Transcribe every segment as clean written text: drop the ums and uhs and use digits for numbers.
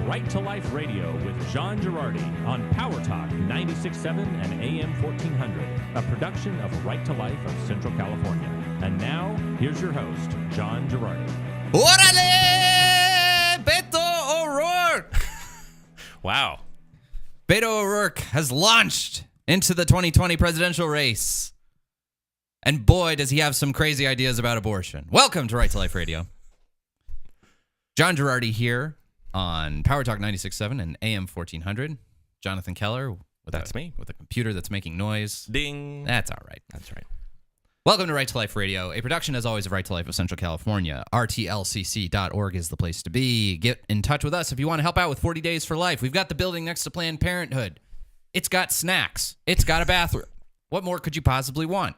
Right to Life Radio with John Girardi on Power Talk 96.7 and AM 1400, a production of Right to Life of Central California. And now, here's your host, John Girardi. Orale! Beto O'Rourke! Wow. Beto O'Rourke has launched into the 2020 presidential race. And boy, does he have some crazy ideas about abortion. Welcome to Right to Life Radio. John Girardi here on Power Talk 96.7 and AM 1400. Jonathan Keller with me. With a computer that's making noise. Ding. That's all right. That's right. Welcome to Right to Life Radio, a production, as always, of Right to Life of Central California. RTLCC.org is the place to be. Get in touch with us if you want to help out with 40 Days for Life. We've got the building next to Planned Parenthood. It's got snacks. It's got a bathroom. What more could you possibly want?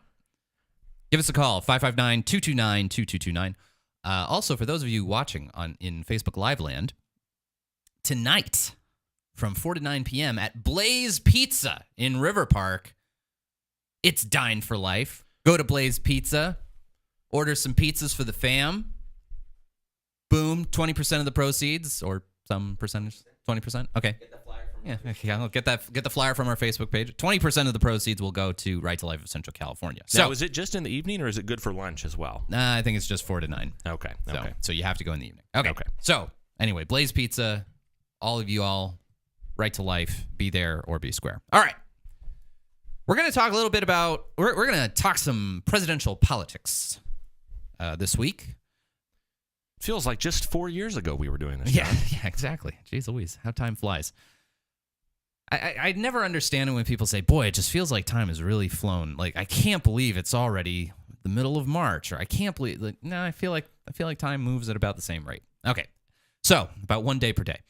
Give us a call, 559-229-2229. Also, for those of you watching in Facebook Live Land, tonight from 4 to 9 p.m. at Blaze Pizza in River Park, it's Dine for Life. Go to Blaze Pizza, order some pizzas for the fam. Boom, 20% of the proceeds, or some percentage, 20%. Okay. Get the flyer from I'll get the flyer from our Facebook page. 20% of the proceeds will go to Right to Life of Central California. So, now, is it just in the evening, or is it good for lunch as well? I think it's just 4 to 9. Okay. So you have to go in the evening. Okay. So anyway, Blaze Pizza, all of you all, Right to Life, be there or be square. All right. We're going to talk a little bit about, we're going to talk some presidential politics this week. Feels like just 4 years ago we were doing this. Yeah, exactly. Jeez Louise, how time flies. I never understand it when people say, boy, it just feels like time has really flown. Like, I can't believe it's already the middle of March, or I can't believe, no, I feel like time moves at about the same rate. Okay, so about 1 day per day.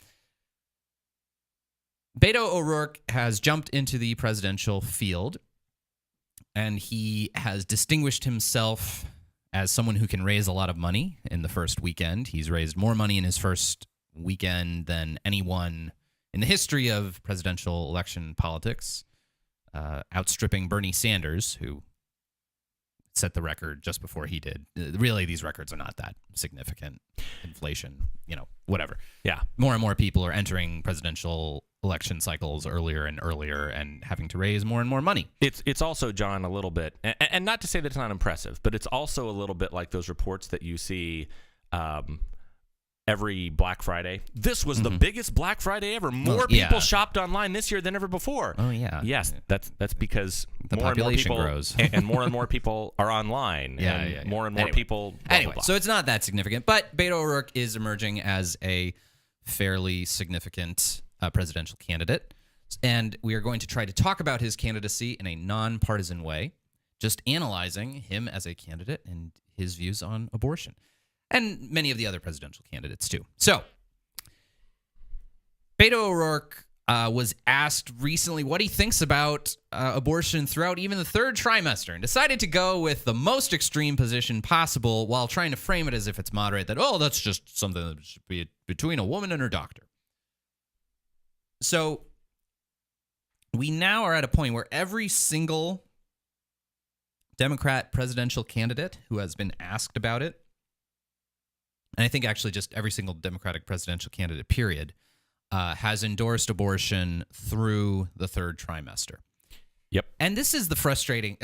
Beto O'Rourke has jumped into the presidential field, and he has distinguished himself as someone who can raise a lot of money in the first weekend. He's raised more money in his first weekend than anyone in the history of presidential election politics, outstripping Bernie Sanders, who set the record just before he did. Really, these records are not that significant. Inflation, whatever. Yeah. More and more people are entering presidential election cycles earlier and earlier and having to raise more and more money. It's also, John, a little bit, and not to say that it's not impressive, but it's also a little bit like those reports that you see every Black Friday. This was the biggest Black Friday ever. More people shopped online this year than ever before. Oh, yeah. Yes, that's because the population grows. and more people are online. Yeah. More and more people. Blah, blah. So it's not that significant. But Beto O'Rourke is emerging as a fairly significant presidential candidate. And we are going to try to talk about his candidacy in a nonpartisan way, just analyzing him as a candidate and his views on abortion. And many of the other presidential candidates, too. So, Beto O'Rourke was asked recently what he thinks about abortion throughout even the third trimester, and decided to go with the most extreme position possible while trying to frame it as if it's moderate, that, that's just something that should be between a woman and her doctor. So, we now are at a point where every single Democrat presidential candidate who has been asked about it, and I think actually just every single Democratic presidential candidate, period, has endorsed abortion through the third trimester. Yep. And this is the frustrating,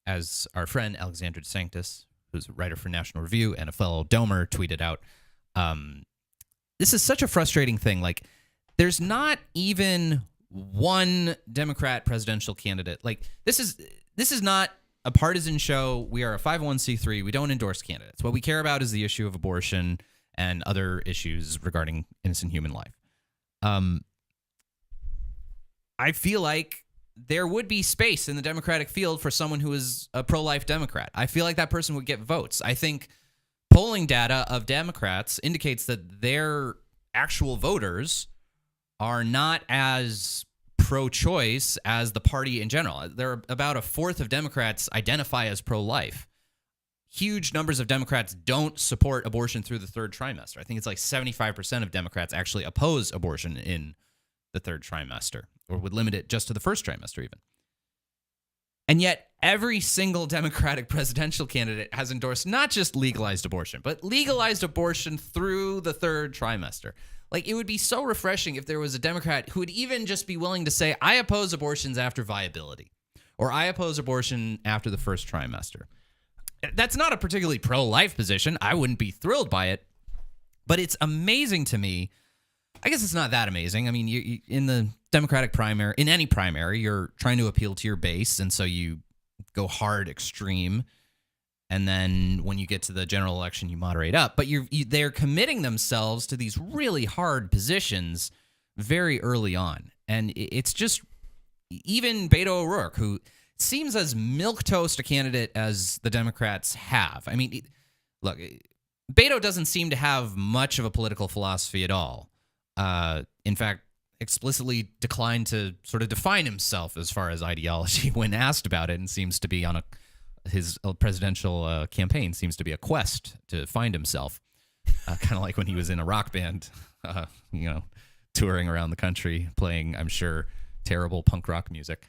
as our friend Alexandra DeSanctis, who's a writer for National Review and a fellow Domer, tweeted out, this is such a frustrating thing. Like, there's not even one Democrat presidential candidate. Like, this is not a partisan show. We are a 501c3. We don't endorse candidates. What we care about is the issue of abortion and other issues regarding innocent human life. I feel like there would be space in the Democratic field for someone who is a pro-life Democrat. I feel like that person would get votes. I think polling data of Democrats indicates that their actual voters are not as pro-choice as the party in general. There are about a fourth of Democrats identify as pro-life. Huge numbers of Democrats don't support abortion through the third trimester. I think it's like 75% of Democrats actually oppose abortion in the third trimester, or would limit it just to the first trimester even. And yet every single Democratic presidential candidate has endorsed not just legalized abortion, but legalized abortion through the third trimester. Like, it would be so refreshing if there was a Democrat who would even just be willing to say, I oppose abortions after viability, or I oppose abortion after the first trimester. That's not a particularly pro-life position. I wouldn't be thrilled by it, but it's amazing to me. I guess it's not that amazing. I mean, you in the Democratic primary, in any primary, you're trying to appeal to your base, and so you go hard extreme, and then when you get to the general election, you moderate up. But they're committing themselves to these really hard positions very early on, and it's just even Beto O'Rourke, who seems as milquetoast a candidate as the Democrats have. I mean, look, Beto doesn't seem to have much of a political philosophy at all. In fact, explicitly declined to sort of define himself as far as ideology when asked about it, and seems to be on his presidential campaign seems to be a quest to find himself, kind of like when he was in a rock band, touring around the country, playing, I'm sure, terrible punk rock music.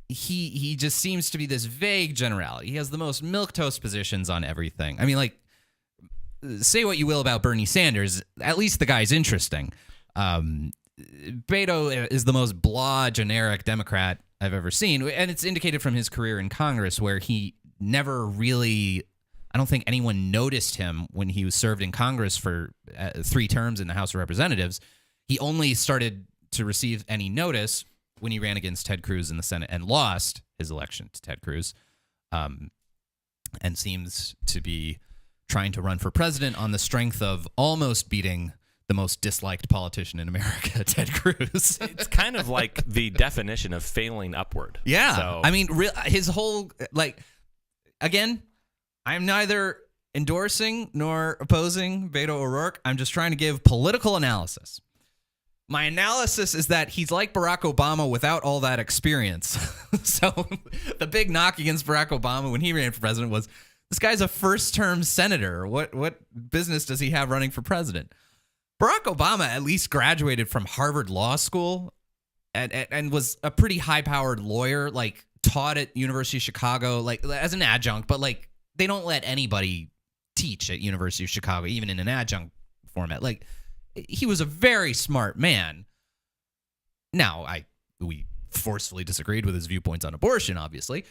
He just seems to be this vague generality. He has the most milquetoast positions on everything. I mean, like, say what you will about Bernie Sanders, at least the guy's interesting. Beto is the most blah, generic Democrat I've ever seen, and it's indicated from his career in Congress, where he never really, I don't think anyone noticed him when he was served in Congress for 3 terms in the House of Representatives. He only started to receive any notice when he ran against Ted Cruz in the Senate and lost his election to Ted Cruz, and seems to be trying to run for president on the strength of almost beating the most disliked politician in America, Ted Cruz. It's kind of like the definition of failing upward. Yeah. So, I mean, his whole, like, again, I'm neither endorsing nor opposing Beto O'Rourke. I'm just trying to give political analysis. My analysis is that he's like Barack Obama without all that experience. So the big knock against Barack Obama when he ran for president was, this guy's a first-term senator. What business does he have running for president? Barack Obama at least graduated from Harvard Law School and was a pretty high-powered lawyer, like taught at University of Chicago, like as an adjunct, but like they don't let anybody teach at University of Chicago, even in an adjunct format. Like, he was a very smart man. Now, we forcefully disagreed with his viewpoints on abortion, obviously,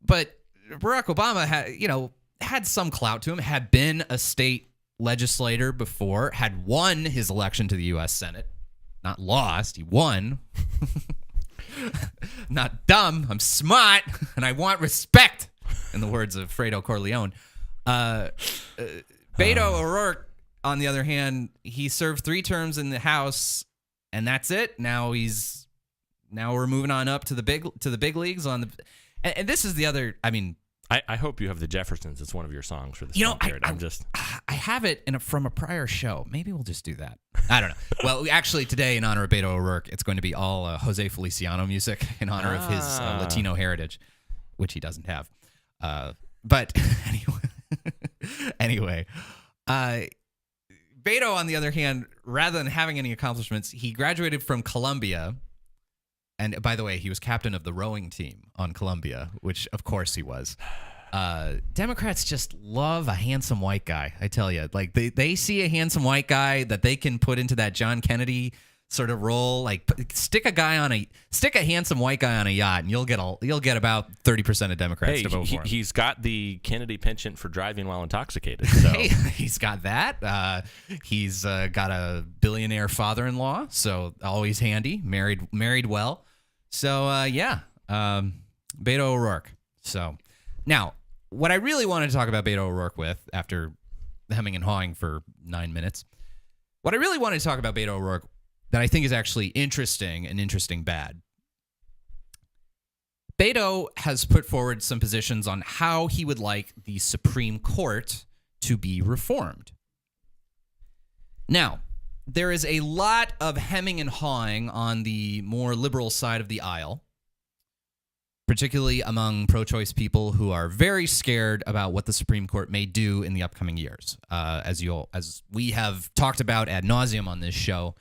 but Barack Obama had some clout to him, had been a state legislator before, had won his election to the U.S. Senate. Not lost, he won. Not dumb, I'm smart, and I want respect, in the words of Fredo Corleone. Beto O'Rourke, on the other hand, he served 3 terms in the House, and that's it. Now we're moving on up to the big leagues on the. And this is the other. I mean, I hope you have the Jeffersons. It's one of your songs for this time period. I have it from a prior show. Maybe we'll just do that. I don't know. Well, actually, today in honor of Beto O'Rourke, it's going to be all Jose Feliciano music in honor of his Latino heritage, which he doesn't have. But anyway, Beto, on the other hand, rather than having any accomplishments, he graduated from Columbia. And by the way, he was captain of the rowing team on Columbia, which of course he was. Democrats just love a handsome white guy. I tell you, like they see a handsome white guy that they can put into that John Kennedy sort of role. Like stick a handsome white guy on a yacht, and you'll get about 30% of Democrats to vote for him. He's got the Kennedy penchant for driving while intoxicated. So. Hey, he's got that. He's got a billionaire father-in-law, so always handy. Married well. So Beto O'Rourke. So now, what I really wanted to talk about Beto O'Rourke with, after hemming and hawing for 9 minutes, what I really wanted to talk about Beto O'Rourke that I think is actually interesting and interesting bad. Beto has put forward some positions on how he would like the Supreme Court to be reformed. Now, there is a lot of hemming and hawing on the more liberal side of the aisle, particularly among pro-choice people who are very scared about what the Supreme Court may do in the upcoming years. As we have talked about ad nauseum on this show,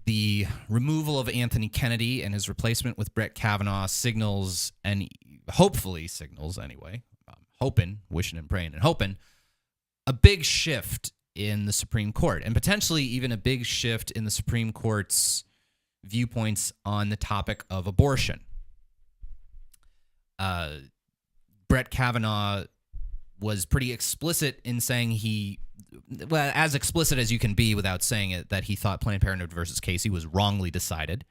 the removal of Anthony Kennedy and his replacement with Brett Kavanaugh signals, and hopefully signals anyway, hoping, wishing and praying and hoping, a big shift in the Supreme Court, and potentially even a big shift in the Supreme Court's viewpoints on the topic of abortion. Brett Kavanaugh was pretty explicit in saying well, as explicit as you can be without saying it, that he thought Planned Parenthood versus Casey was wrongly decided,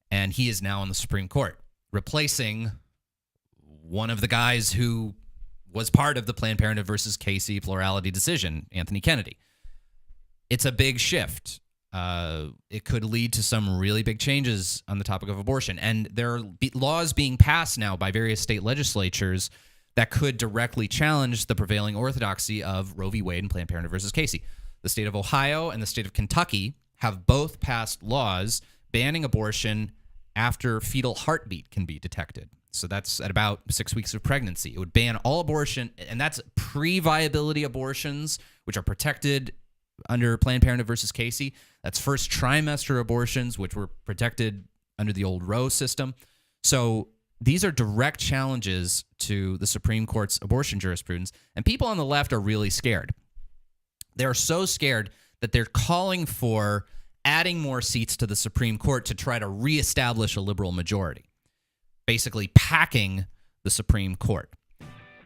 and he is now on the Supreme Court, replacing one of the guys who was part of the Planned Parenthood versus Casey plurality decision, Anthony Kennedy. It's a big shift. It could lead to some really big changes on the topic of abortion, and there are laws being passed now by various state legislatures that could directly challenge the prevailing orthodoxy of Roe v. Wade and Planned Parenthood versus Casey. The state of Ohio and the state of Kentucky have both passed laws banning abortion after fetal heartbeat can be detected. So that's at about 6 weeks of pregnancy. It would ban all abortion, and that's pre-viability abortions, which are protected under Planned Parenthood versus Casey. That's first trimester abortions, which were protected under the old Roe system. So these are direct challenges to the Supreme Court's abortion jurisprudence, and people on the left are really scared. They're so scared that they're calling for adding more seats to the Supreme Court to try to reestablish a liberal majority, basically packing the Supreme Court.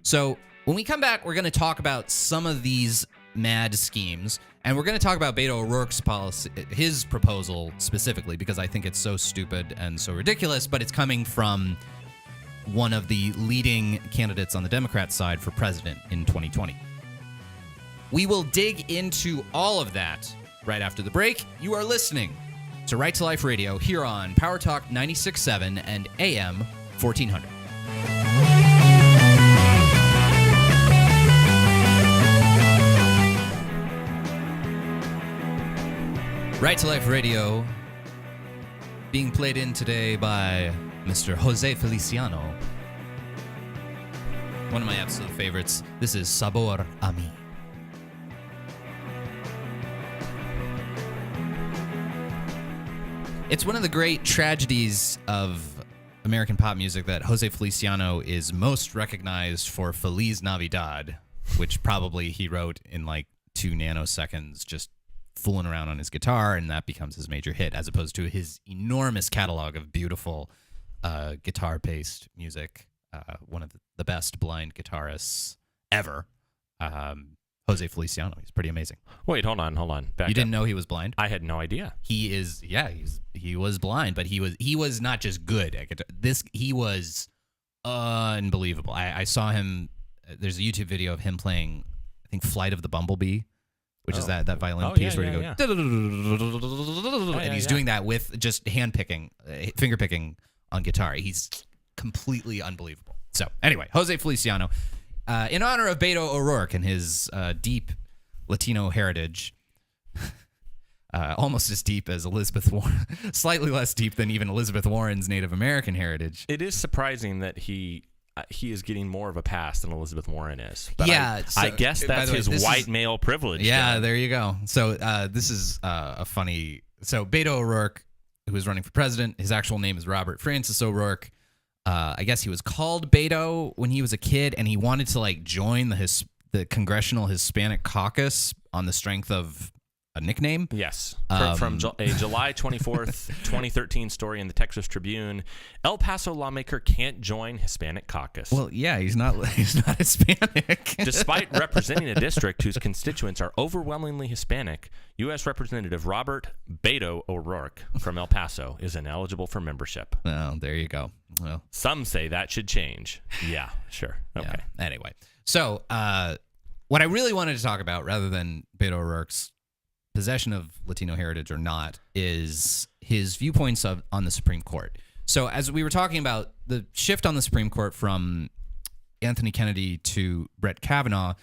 So when we come back, we're going to talk about some of these mad schemes, and we're going to talk about Beto O'Rourke's policy, his proposal specifically, because I think it's so stupid and so ridiculous, but it's coming from one of the leading candidates on the Democrat side for president in 2020. We will dig into all of that right after the break. You are listening to Right to Life Radio here on Power Talk 96.7 and AM 1400. Right to Life Radio being played in today by Mr. Jose Feliciano. One of my absolute favorites. This is Sabor a mí. It's one of the great tragedies of American pop music that Jose Feliciano is most recognized for Feliz Navidad, which probably he wrote in like 2 nanoseconds, just fooling around on his guitar, and that becomes his major hit, as opposed to his enormous catalog of beautiful guitar-based music. One of the best blind guitarists ever, Jose Feliciano. He's pretty amazing. Wait, hold on. Back You didn't up. know he was blind? I had no idea. He is, he was blind, but he was not just good at guitar. He was unbelievable. I saw him. There's a YouTube video of him playing, I think, Flight of the Bumblebee, which is that violin piece where you go, and he's doing that with just finger picking on guitar. He's completely unbelievable. So anyway, Jose Feliciano, in honor of Beto O'Rourke and his deep Latino heritage, almost as deep as Elizabeth Warren, slightly less deep than even Elizabeth Warren's Native American heritage. It is surprising that he is getting more of a pass than Elizabeth Warren is. But Yeah, I guess that's his white male privilege. Yeah, John. there you go. So this is a funny. So Beto O'Rourke, who is running for president, his actual name is Robert Francis O'Rourke. I guess he was called Beto when he was a kid, and he wanted to like join the Congressional Hispanic Caucus on the strength of a nickname. Yes. From a July 24th, 2013 story in the Texas Tribune, El Paso lawmaker can't join Hispanic caucus. Well, yeah, he's not Hispanic. Despite representing a district whose constituents are overwhelmingly Hispanic, U.S. Representative Robert Beto O'Rourke from El Paso is ineligible for membership. Oh, there you go. Well, some say that should change. Yeah, sure. Okay. Yeah. Anyway, so what I really wanted to talk about, rather than Beto O'Rourke's possession of Latino heritage or not, is his viewpoints on the Supreme Court. So as we were talking about, the shift on the Supreme Court from Anthony Kennedy to Brett Kavanaugh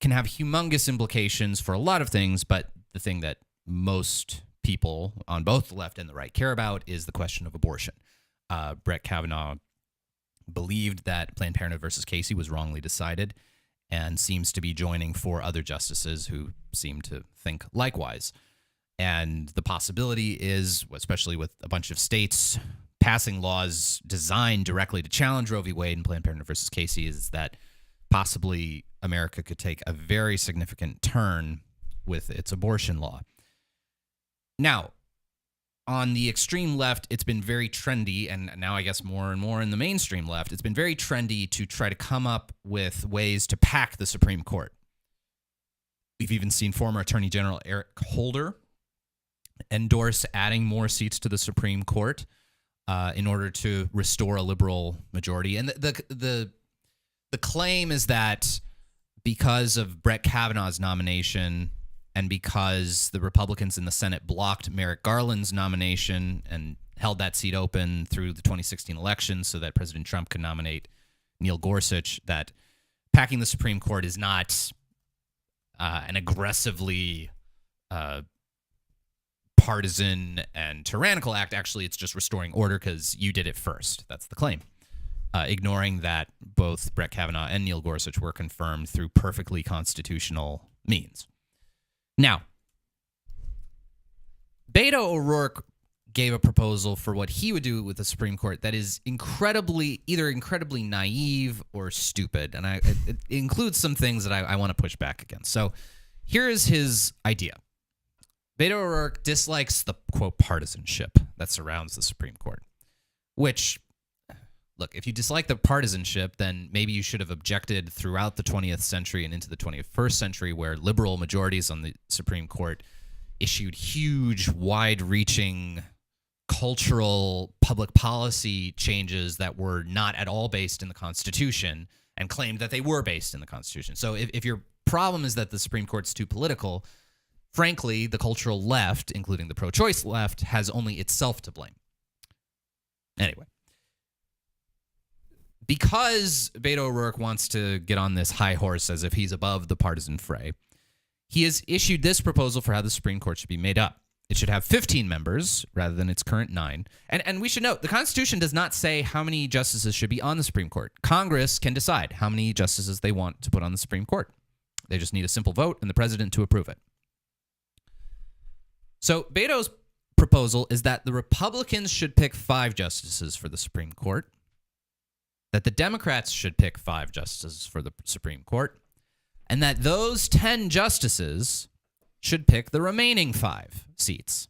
can have humongous implications for a lot of things, but the thing that most people on both the left and the right care about is the question of abortion. Brett Kavanaugh believed that Planned Parenthood versus Casey was wrongly decided, and seems to be joining 4 other justices who seem to think likewise. And the possibility is, especially with a bunch of states passing laws designed directly to challenge Roe v. Wade and Planned Parenthood versus Casey, is that possibly America could take a very significant turn with its abortion law. Now, on the extreme left, it's been very trendy, and now I guess more and more in the mainstream left, it's been very trendy to try to come up with ways to pack the Supreme Court. We've even seen former Attorney General Eric Holder endorse adding more seats to the Supreme Court in order to restore a liberal majority. And the claim is that because of Brett Kavanaugh's nomination and because the Republicans in the Senate blocked Merrick Garland's nomination and held that seat open through the 2016 election so that President Trump could nominate Neil Gorsuch, that packing the Supreme Court is not an aggressively partisan and tyrannical act. Actually, it's just restoring order because you did it first. That's the claim. Ignoring that both Brett Kavanaugh and Neil Gorsuch were confirmed through perfectly constitutional means. Now, Beto O'Rourke gave a proposal for what he would do with the Supreme Court that is either incredibly naive or stupid. And it includes some things that I want to push back against. So here is his idea. Beto O'Rourke dislikes the, quote, partisanship that surrounds the Supreme Court, which, look, if you dislike the partisanship, then maybe you should have objected throughout the 20th century and into the 21st century, where liberal majorities on the Supreme Court issued huge, wide-reaching cultural public policy changes that were not at all based in the Constitution and claimed that they were based in the Constitution. So if your problem is that the Supreme Court's too political, frankly, the cultural left, including the pro-choice left, has only itself to blame. Anyway, because Beto O'Rourke wants to get on this high horse as if he's above the partisan fray, he has issued this proposal for how the Supreme Court should be made up. It should have 15 members rather than its current 9. And we should note, the Constitution does not say how many justices should be on the Supreme Court. Congress can decide how many justices they want to put on the Supreme Court. They just need a simple vote and the president to approve it. So Beto's proposal is that the Republicans should pick 5 justices for the Supreme Court, that the Democrats should pick 5 justices for the Supreme Court, and that those 10 justices should pick the remaining 5 seats.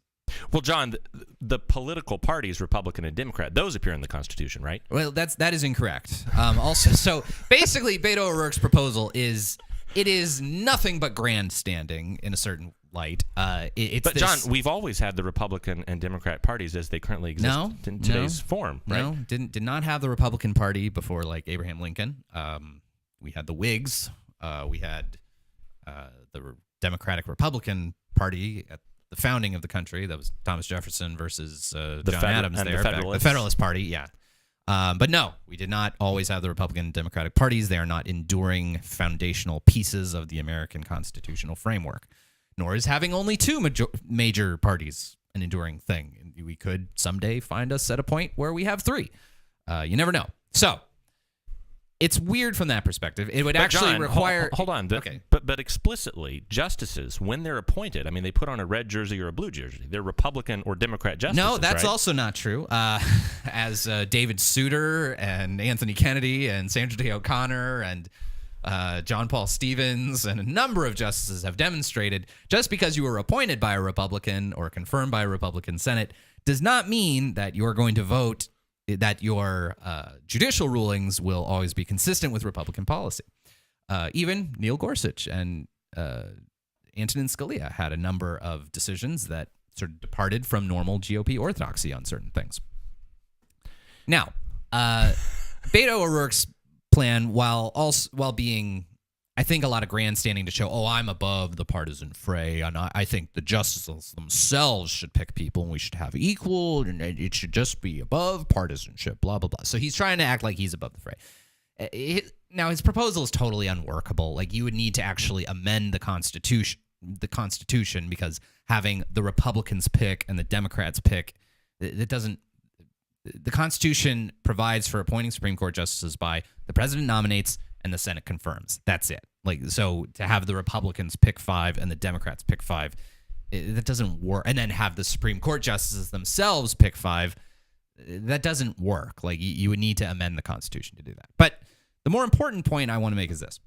Well, John, the political parties, Republican and Democrat, those appear in the Constitution, right? Well, that is incorrect. So basically, Beto O'Rourke's proposal is nothing but grandstanding in a certain light. But John, we've always had the Republican and Democrat parties as they currently exist in today's form, right? No, did not have the Republican Party before, like Abraham Lincoln. We had the Whigs. We had the Democratic Republican Party at the founding of the country. That was Thomas Jefferson versus John Adams there. The Federalist Party, yeah. But no, we did not always have the Republican and Democratic parties. They are not enduring foundational pieces of the American constitutional framework, nor is having only 2 major parties an enduring thing. We could someday find us at a point where we have 3. You never know. So it's weird from that perspective. It would actually require... Hold on. Okay. But explicitly, justices, when they're appointed, I mean, they put on a red jersey or a blue jersey. They're Republican or Democrat justices, No, that's right? also not true. As David Souter and Anthony Kennedy and Sandra Day O'Connor and John Paul Stevens and a number of justices have demonstrated, just because you were appointed by a Republican or confirmed by a Republican Senate does not mean that you're going to vote, that your judicial rulings will always be consistent with Republican policy. Even Neil Gorsuch and Antonin Scalia had a number of decisions that sort of departed from normal GOP orthodoxy on certain things. Now, Beto O'Rourke's plan, while being, I think, a lot of grandstanding to show, I'm above the partisan fray, and I think the justices themselves should pick people, and we should have equal, and it should just be above partisanship, blah, blah, blah. So he's trying to act like he's above the fray. Now, his proposal is totally unworkable. Like, you would need to actually amend the Constitution, because having the Republicans pick and the Democrats pick, it doesn't. The Constitution provides for appointing Supreme Court justices by the president nominates and the Senate confirms. That's it. Like, so to have the Republicans pick 5 and the Democrats pick 5 That doesn't work. And then have the Supreme Court justices themselves pick 5. That doesn't work. Like, you would need to amend the Constitution to do that. But the more important point I want to make is this.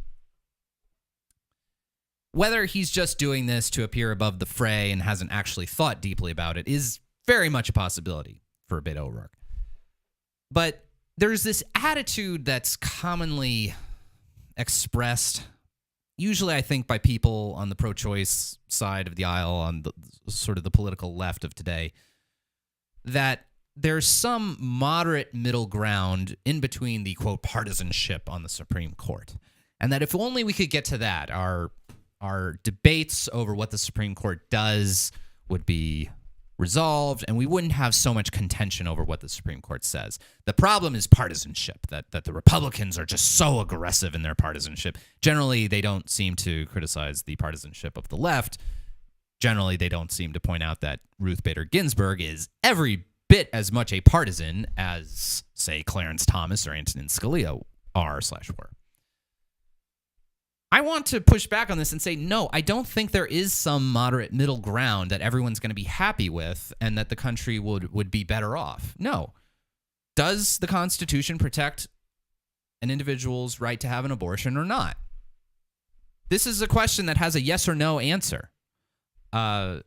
Whether he's just doing this to appear above the fray and hasn't actually thought deeply about it is very much a possibility for Beto O'Rourke. But there's this attitude that's commonly expressed, usually I think by people on the pro-choice side of the aisle, on the sort of the political left of today, that there's some moderate middle ground in between the, quote, partisanship on the Supreme Court. And that if only we could get to that, our debates over what the Supreme Court does would be resolved, and we wouldn't have so much contention over what the Supreme Court says. The problem is partisanship, that the Republicans are just so aggressive in their partisanship. Generally, they don't seem to criticize the partisanship of the left. Generally, they don't seem to point out that Ruth Bader Ginsburg is every bit as much a partisan as, say, Clarence Thomas or Antonin Scalia are/were. I want to push back on this and say, no, I don't think there is some moderate middle ground that everyone's going to be happy with and that the country would be better off. No. Does the Constitution protect an individual's right to have an abortion or not? This is a question that has a yes or no answer. And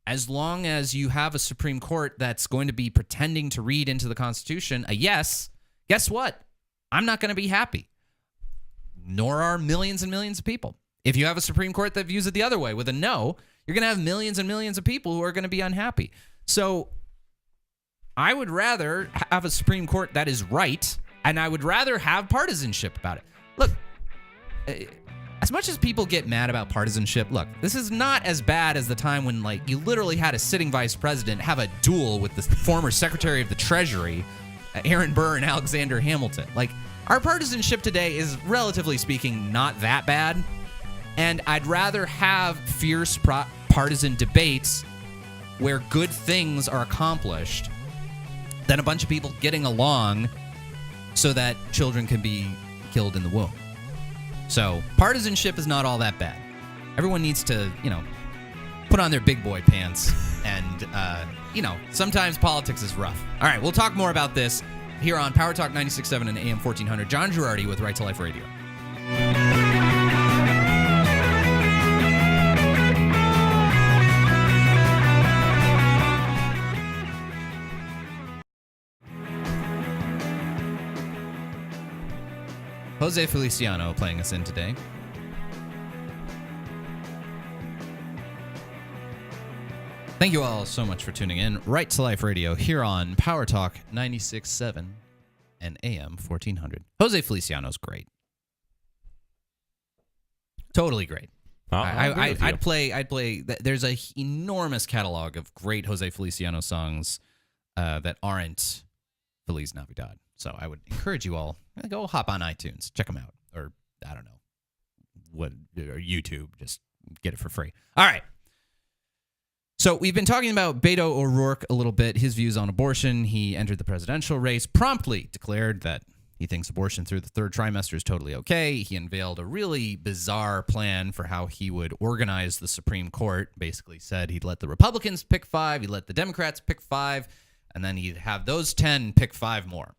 as long as you have a Supreme Court that's going to be pretending to read into the Constitution a yes, guess what? I'm not going to be happy. Nor are millions and millions of people. If you have a Supreme Court that views it the other way with a no, you're going to have millions and millions of people who are going to be unhappy. So I would rather have a Supreme Court that is right, and I would rather have partisanship about it. Look, as much as people get mad about partisanship, look, this is not as bad as the time when, like, you literally had a sitting vice president have a duel with the former Secretary of the Treasury, Aaron Burr and Alexander Hamilton. Like, our partisanship today is, relatively speaking, not that bad, and I'd rather have fierce partisan debates where good things are accomplished than a bunch of people getting along so that children can be killed in the womb. So, partisanship is not all that bad. Everyone needs to, put on their big boy pants, and, sometimes politics is rough. All right, we'll talk more about this here on Power Talk 96.7 and AM 1400. John Girardi with Right to Life Radio. Jose Feliciano playing us in today. Thank you all so much for tuning in. Right to Life Radio here on Power Talk 96.7 and AM 1400. Jose Feliciano's great. Totally great. I'd play. There's an enormous catalog of great Jose Feliciano songs that aren't Feliz Navidad. So I would encourage you all, go hop on iTunes, check them out, or I don't know, or YouTube, just get it for free. All right. So we've been talking about Beto O'Rourke a little bit, his views on abortion. He entered the presidential race, promptly declared that he thinks abortion through the third trimester is totally okay. He unveiled a really bizarre plan for how he would organize the Supreme Court. Basically said he'd let the Republicans pick 5, he'd let the Democrats pick 5, and then he'd have those 10 pick 5 more.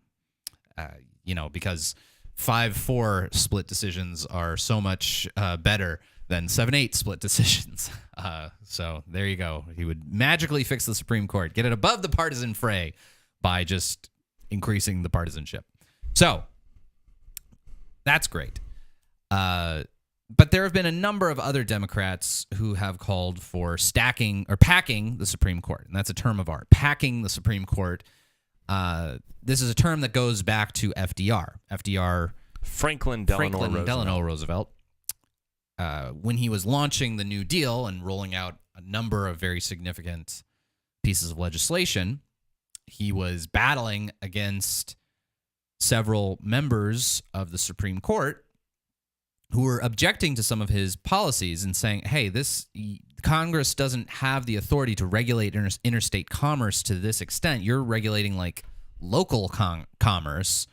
Because 5-4 split decisions are so much better than 7-8 split decisions. So there you go. He would magically fix the Supreme Court, get it above the partisan fray by just increasing the partisanship. So that's great. But there have been a number of other Democrats who have called for stacking or packing the Supreme Court. And that's a term of art, packing the Supreme Court. This is a term that goes back to FDR. Franklin Delano Roosevelt. When he was launching the New Deal and rolling out a number of very significant pieces of legislation, he was battling against several members of the Supreme Court who were objecting to some of his policies and saying, hey, Congress doesn't have the authority to regulate interstate commerce to this extent. You're regulating like local commerce.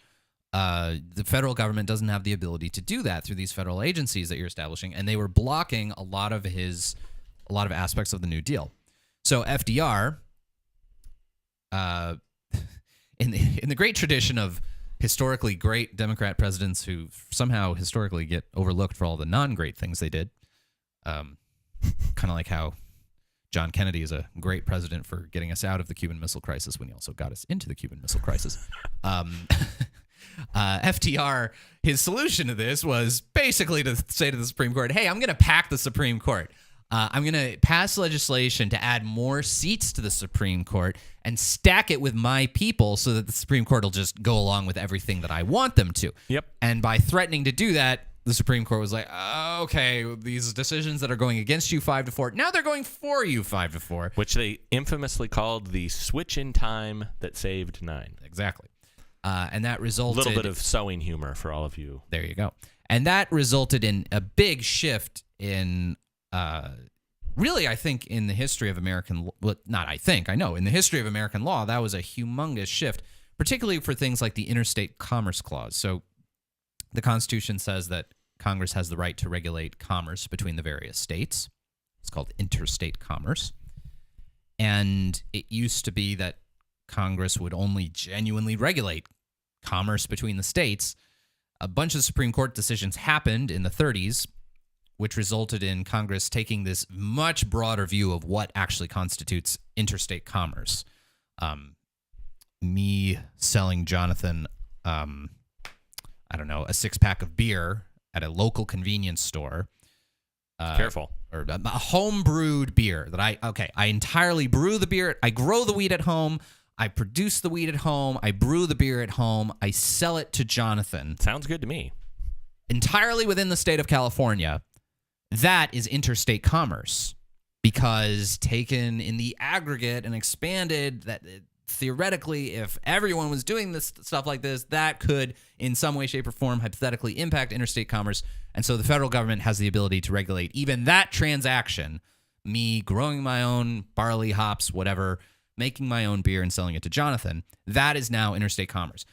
The federal government doesn't have the ability to do that through these federal agencies that you're establishing. And they were blocking a lot of his a lot of aspects of the New Deal. So FDR, in the great tradition of historically great Democrat presidents who somehow historically get overlooked for all the non-great things they did, kind of like how John Kennedy is a great president for getting us out of the Cuban Missile Crisis when he also got us into the Cuban Missile Crisis. FDR, his solution to this was basically to say to the Supreme Court, hey, I'm going to pack the Supreme Court. I'm going to pass legislation to add more seats to the Supreme Court and stack it with my people so that the Supreme Court will just go along with everything that I want them to. Yep. And by threatening to do that, the Supreme Court was like, okay, these decisions that are going against you 5-4, now they're going for you 5-4. Which they infamously called the switch in time that saved 9. Exactly. And that resulted... A little bit of sewing humor for all of you. There you go. And that resulted in a big shift in... really, I think in the history of American... Well, not I think, I know. In the history of American law, that was a humongous shift, particularly for things like the Interstate Commerce Clause. So the Constitution says that Congress has the right to regulate commerce between the various states. It's called interstate commerce. And it used to be that Congress would only genuinely regulate commerce between the states. A bunch of Supreme Court decisions happened in the 30s, which resulted in Congress taking this much broader view of what actually constitutes interstate commerce. Me selling Jonathan, I don't know, a 6-pack of beer at a local convenience store. Careful. Or a home-brewed beer that I entirely brew the beer. I grow the wheat at home. I produce the wheat at home. I brew the beer at home. I sell it to Jonathan. Sounds good to me. Entirely within the state of California. That is interstate commerce, because taken in the aggregate and expanded, that theoretically, if everyone was doing this stuff like this, that could in some way, shape, or form hypothetically impact interstate commerce. And so the federal government has the ability to regulate even that transaction, me growing my own barley, hops, whatever, making my own beer and selling it to Jonathan. That is now interstate commerce.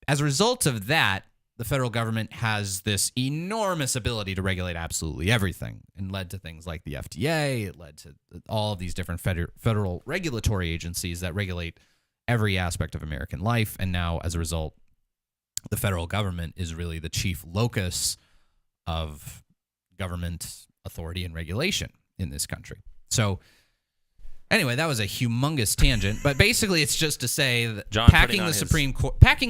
As a result of that, the federal government has this enormous ability to regulate absolutely everything, and led to things like the FDA. It led to all of these different federal regulatory agencies that regulate every aspect of American life. And now, as a result, the federal government is really the chief locus of government authority and regulation in this country. So anyway, that was a humongous tangent, but basically it's just to say that packing the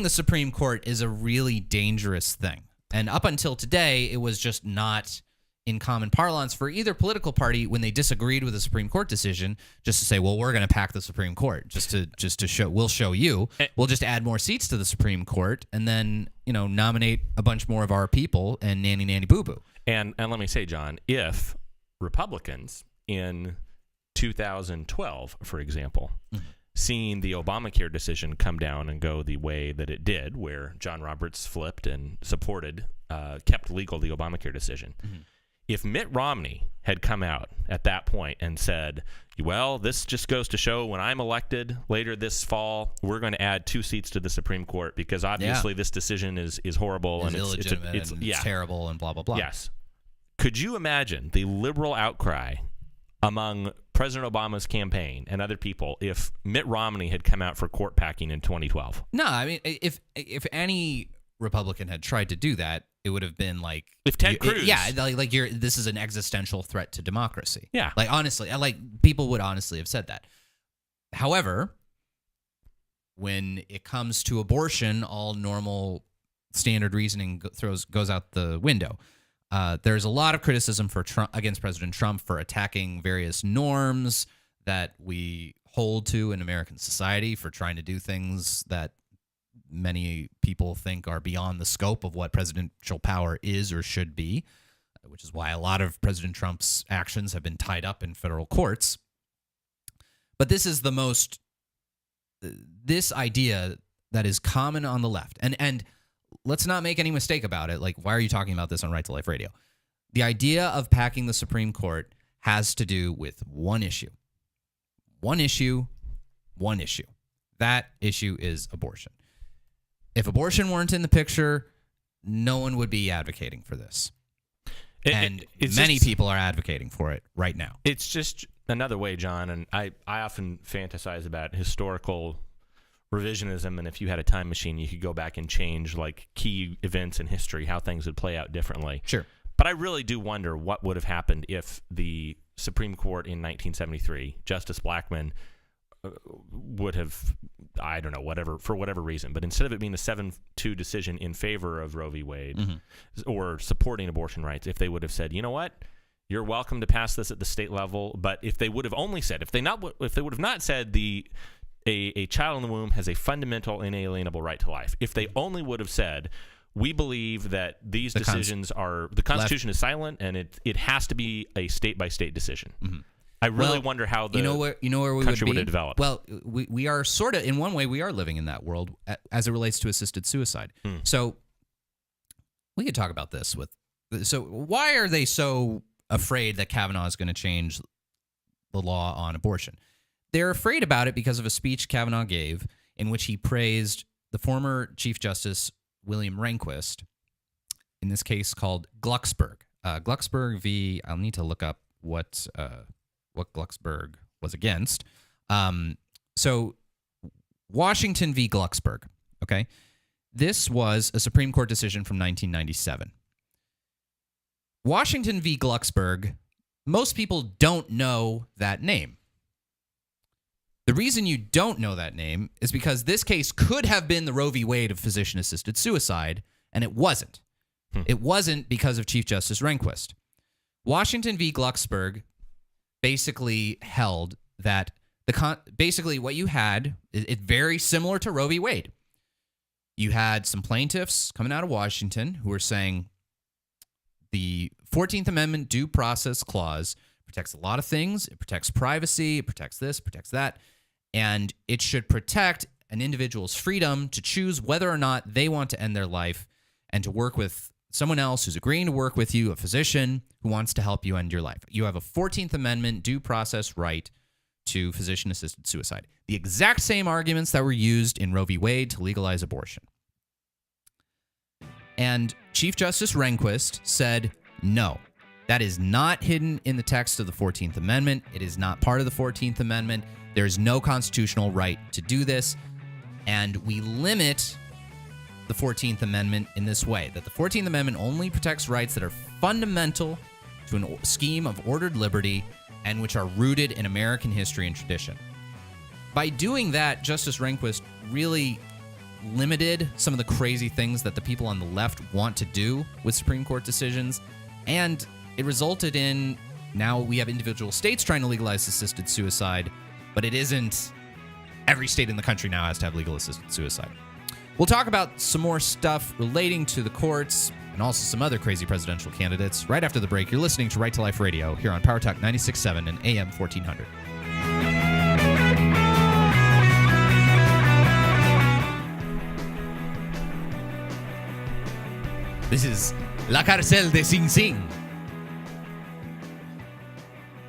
Supreme Court is a really dangerous thing. And up until today, it was just not in common parlance for either political party, when they disagreed with a Supreme Court decision, just to say, well, we're going to pack the Supreme Court just to show, we'll show you, we'll just add more seats to the Supreme Court and then, nominate a bunch more of our people and nanny boo boo. And let me say, John, if Republicans in 2012, for example, seeing the Obamacare decision come down and go the way that it did, where John Roberts flipped and supported, kept legal the Obamacare decision. Mm-hmm. If Mitt Romney had come out at that point and said, well, this just goes to show when I'm elected later this fall, we're going to add 2 seats to the Supreme Court because obviously this decision is horrible and illegitimate it's terrible and blah, blah, blah. Yes. Could you imagine the liberal outcry among President Obama's campaign and other people if Mitt Romney had come out for court packing in 2012? No, I mean, if any Republican had tried to do that, it would have been like, if Ted Cruz, this is an existential threat to democracy. Yeah, like honestly, people would honestly have said that. However, when it comes to abortion, all normal standard reasoning goes out the window. There's a lot of criticism against President Trump for attacking various norms that we hold to in American society, for trying to do things that many people think are beyond the scope of what presidential power is or should be, which is why a lot of President Trump's actions have been tied up in federal courts. But this is this idea that is common on the left. And let's not make any mistake about it. Like, why are you talking about this on Right to Life Radio? The idea of packing the Supreme Court has to do with one issue. One issue. That issue is abortion. If abortion weren't in the picture, no one would be advocating for this. And it's many just- people are advocating for it right now. It's just another way, John, and I often fantasize about historical revisionism, and if you had a time machine, you could go back and change like key events in history, how things would play out differently. Sure. But I really do wonder what would have happened if the Supreme Court in 1973, Justice Blackmun, would have, I don't know, whatever, for whatever reason, but instead of it being a 7-2 decision in favor of Roe v. Wade or supporting abortion rights, if they would have said, you know what, you're welcome to pass this at the state level, but if they would have only said, if they would have not said a child in the womb has a fundamental inalienable right to life, if they only would have said, we believe that these decisions are, the Constitution is silent and it has to be a state-by-state decision. I really wonder how the you know where we country would have developed. Well, we are sort of, in one way, we are living in that world as it relates to assisted suicide. So we could talk about this so why are they so afraid that Kavanaugh is going to change the law on abortion? They're afraid about it because of a speech Kavanaugh gave in which he praised the former Chief Justice William Rehnquist, in this case called Glucksberg. Glucksberg v. I'll need to look up what Glucksberg was against. So Washington v. Glucksberg, okay? This was a Supreme Court decision from 1997. Washington v. Glucksberg, most people don't know that name. The reason you don't know that name is because this case could have been the Roe v. Wade of physician-assisted suicide, and it wasn't. It wasn't because of Chief Justice Rehnquist. Washington v. Glucksberg basically held that basically what you had, it's very similar to Roe v. Wade. You had some plaintiffs coming out of Washington who were saying the 14th Amendment due process clause protects a lot of things. It protects privacy. It protects this, protects that. And it should protect an individual's freedom to choose whether or not they want to end their life and to work with someone else who's agreeing to work with you, a physician who wants to help you end your life. You have a 14th Amendment due process right to physician-assisted suicide. The exact same arguments that were used in Roe v. Wade to legalize abortion. And Chief Justice Rehnquist said, no, that is not hidden in the text of the 14th Amendment. It is not part of the 14th Amendment. There's no constitutional right to do this. And we limit the 14th Amendment in this way, that the 14th Amendment only protects rights that are fundamental to a scheme of ordered liberty and which are rooted in American history and tradition. By doing that, Justice Rehnquist really limited some of the crazy things that the people on the left want to do with Supreme Court decisions, and it resulted in now we have individual states trying to legalize assisted suicide, but it isn't every state in the country now has to have legal assisted suicide. We'll talk about some more stuff relating to the courts and also some other crazy presidential candidates right after the break. You're listening to Right to Life Radio here on Power Talk 96.7 and AM 1400. This is La Cárcel de Sing Sing.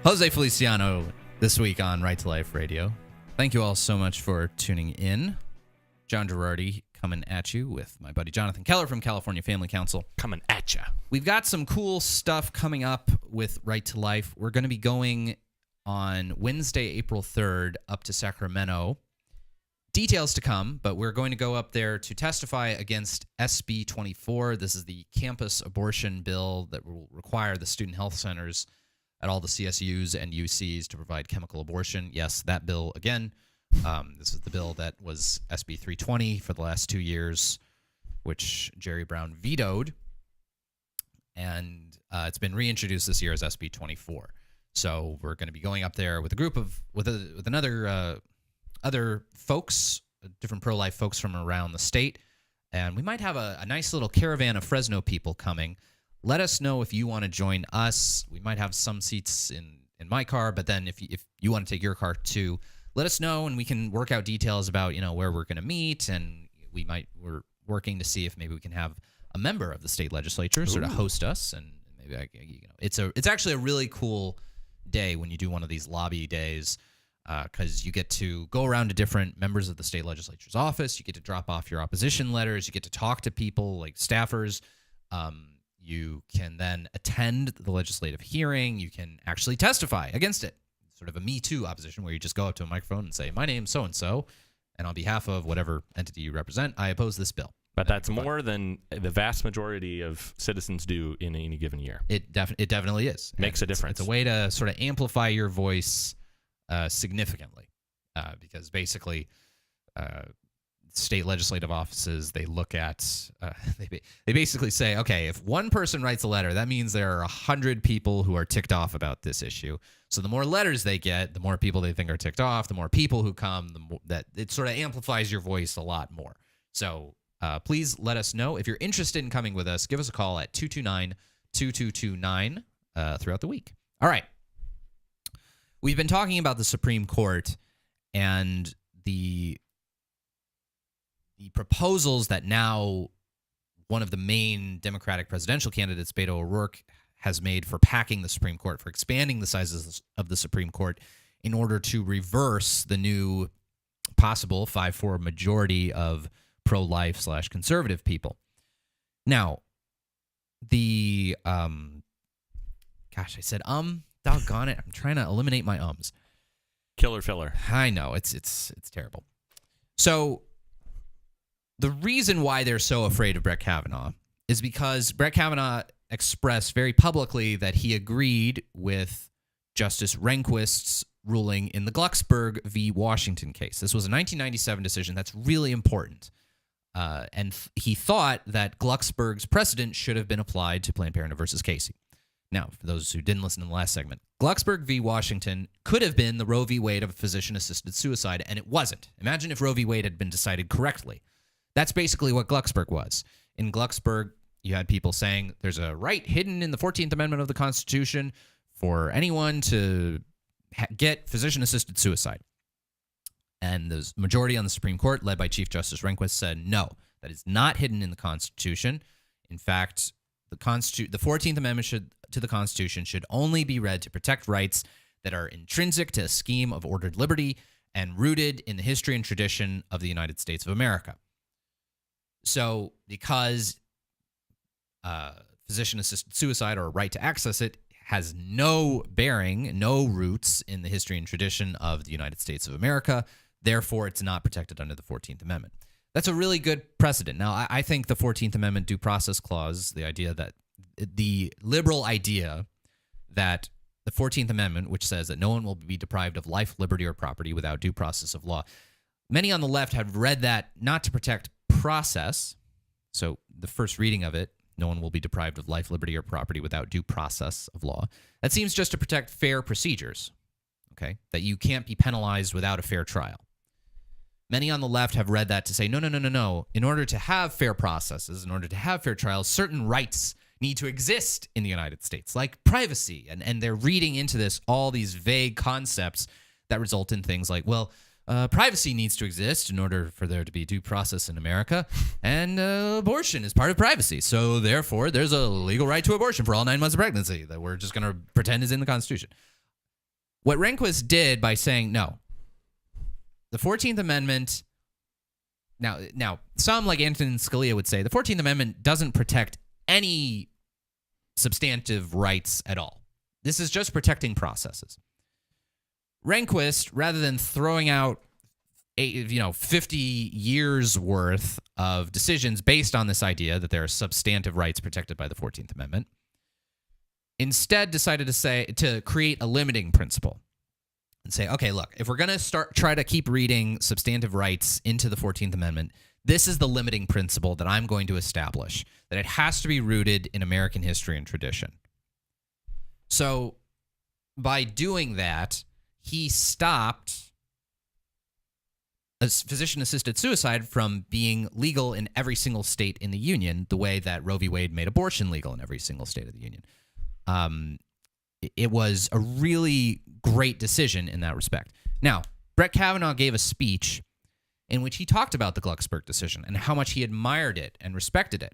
Jose Feliciano this week on Right to Life Radio. Thank you all so much for tuning in. John Girardi coming at you with my buddy Jonathan Keller from California Family Council. Coming at ya. We've got some cool stuff coming up with Right to Life. We're going to be going on Wednesday, April 3rd, up to Sacramento. Details to come, but we're going to go up there to testify against SB 24. This is the campus abortion bill that will require the student health centers at all the CSUs and UCs to provide chemical abortion. Yes, that bill again. This is the bill that was SB 320 for the last 2 years, which Jerry Brown vetoed, and it's been reintroduced this year as SB 24. So we're going to be going up there with a group of other folks, different pro-life folks from around the state, and we might have a nice little caravan of Fresno people coming. Let us know if you want to join us. We might have some seats in my car, but then if you want to take your car too, let us know, and we can work out details about where we're going to meet, and we're working to see if maybe we can have a member of the state legislature sort of host us, and maybe it's actually a really cool day when you do one of these lobby days, because you get to go around to different members of the state legislature's office. You get to drop off your opposition letters. You get to talk to people like staffers. You can then attend the legislative hearing. You can actually testify against it. Sort of a Me Too opposition where you just go up to a microphone and say, my name's so-and-so, and on behalf of whatever entity you represent, I oppose this bill. But that's more than the vast majority of citizens do in any given year. It definitely is. Makes a difference. It's a way to sort of amplify your voice significantly because basically state legislative offices, they look at, they basically say, okay, if one person writes a letter, that means there are 100 people who are ticked off about this issue. So the more letters they get, the more people they think are ticked off, the more people who come, the more that it sort of amplifies your voice a lot more. So please let us know. If you're interested in coming with us, give us a call at 229-2229 throughout the week. All right. We've been talking about the Supreme Court and the proposals that now one of the main Democratic presidential candidates, Beto O'Rourke, has made for packing the Supreme Court, for expanding the sizes of the Supreme Court in order to reverse the new possible 5-4 majority of pro-life / conservative people. Now, the gosh, I said doggone it. I'm trying to eliminate my ums. Killer filler. I know, it's terrible. So the reason why they're so afraid of Brett Kavanaugh is because Brett Kavanaugh expressed very publicly that he agreed with Justice Rehnquist's ruling in the Glucksberg v. Washington case. This was a 1997 decision that's really important. And he thought that Glucksberg's precedent should have been applied to Planned Parenthood versus Casey. Now, for those who didn't listen to the last segment, Glucksberg v. Washington could have been the Roe v. Wade of physician-assisted suicide, and it wasn't. Imagine if Roe v. Wade had been decided correctly. That's basically what Glucksberg was. In Glucksberg, you had people saying there's a right hidden in the 14th Amendment of the Constitution for anyone to get physician-assisted suicide. And the majority on the Supreme Court, led by Chief Justice Rehnquist, said, no, that is not hidden in the Constitution. In fact, the 14th Amendment to the Constitution should only be read to protect rights that are intrinsic to a scheme of ordered liberty and rooted in the history and tradition of the United States of America. So because physician-assisted suicide or a right to access it has no bearing, no roots in the history and tradition of the United States of America, therefore it's not protected under the 14th Amendment. That's a really good precedent. Now, I think the 14th Amendment due process clause, the liberal idea that the 14th Amendment, which says that no one will be deprived of life, liberty, or property without due process of law, many on the left have read that not to protect process. So the first reading of it, no one will be deprived of life, liberty, or property without due process of law. That seems just to protect fair procedures, okay? That you can't be penalized without a fair trial. Many on the left have read that to say, no. In order to have fair processes, in order to have fair trials, certain rights need to exist in the United States, like privacy. And they're reading into this all these vague concepts that result in things like, well, privacy needs to exist in order for there to be due process in America, and abortion is part of privacy. So therefore, there's a legal right to abortion for all 9 months of pregnancy that we're just going to pretend is in the Constitution. What Rehnquist did by saying, no, the 14th Amendment, now some like Antonin Scalia would say, the 14th Amendment doesn't protect any substantive rights at all. This is just protecting processes. Rehnquist, rather than throwing out 50 years worth of decisions based on this idea that there are substantive rights protected by the 14th Amendment, instead decided to create a limiting principle and say, okay, look, if we're going to try to keep reading substantive rights into the 14th Amendment, this is the limiting principle that I'm going to establish, that it has to be rooted in American history and tradition. So by doing that, he stopped physician-assisted suicide from being legal in every single state in the Union, the way that Roe v. Wade made abortion legal in every single state of the Union. It was a really great decision in that respect. Now, Brett Kavanaugh gave a speech in which he talked about the Glucksberg decision and how much he admired it and respected it.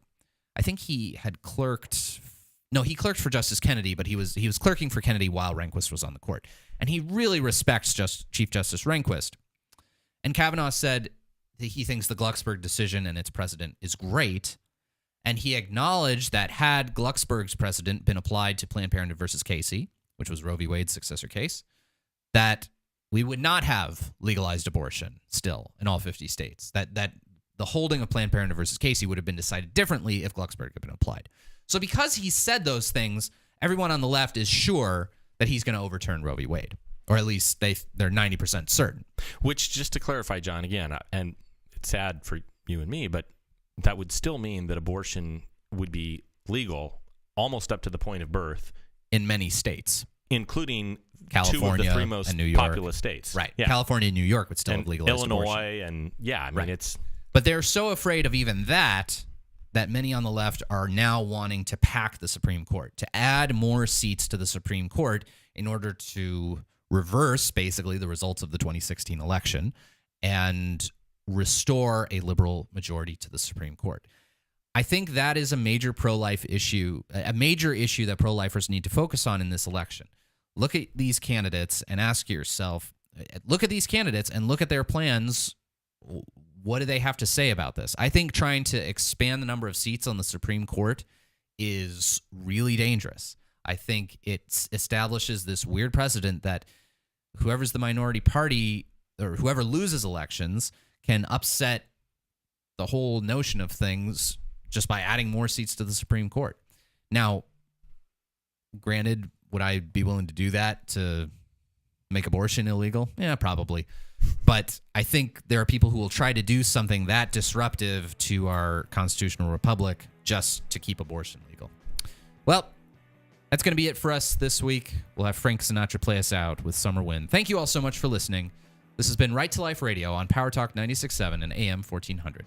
I think he had clerked for Justice Kennedy, but he was clerking for Kennedy while Rehnquist was on the court. And he really respects Chief Justice Rehnquist. And Kavanaugh said that he thinks the Glucksberg decision and its precedent is great. And he acknowledged that had Glucksberg's precedent been applied to Planned Parenthood versus Casey, which was Roe v. Wade's successor case, that we would not have legalized abortion still in all 50 states. That the holding of Planned Parenthood versus Casey would have been decided differently if Glucksberg had been applied. So because he said those things, everyone on the left is sure that he's going to overturn Roe v. Wade, or at least they're 90% certain. Which, just to clarify, John, again, and it's sad for you and me, but that would still mean that abortion would be legal almost up to the point of birth In many states. Including California two of the three most and New York. populous states. Right. Yeah. California and New York would still And have legalized Illinois abortion. and, yeah, I mean, Right. it's... But they're so afraid of even that many on the left are now wanting to pack the Supreme Court, to add more seats to the Supreme Court in order to reverse, basically, the results of the 2016 election and restore a liberal majority to the Supreme Court. I think that is a major pro-life issue, a major issue that pro-lifers need to focus on in this election. Look at these candidates and ask yourself, look at these candidates and look at their plans. What do they have to say about this? I think trying to expand the number of seats on the Supreme Court is really dangerous. I think it establishes this weird precedent that whoever's the minority party or whoever loses elections can upset the whole notion of things just by adding more seats to the Supreme Court. Now, granted, would I be willing to do that to make abortion illegal? Yeah, probably. But I think there are people who will try to do something that disruptive to our constitutional republic just to keep abortion legal. Well, that's going to be it for us this week. We'll have Frank Sinatra play us out with Summer Wind. Thank you all so much for listening. This has been Right to Life Radio on Power Talk 96.7 and AM 1400.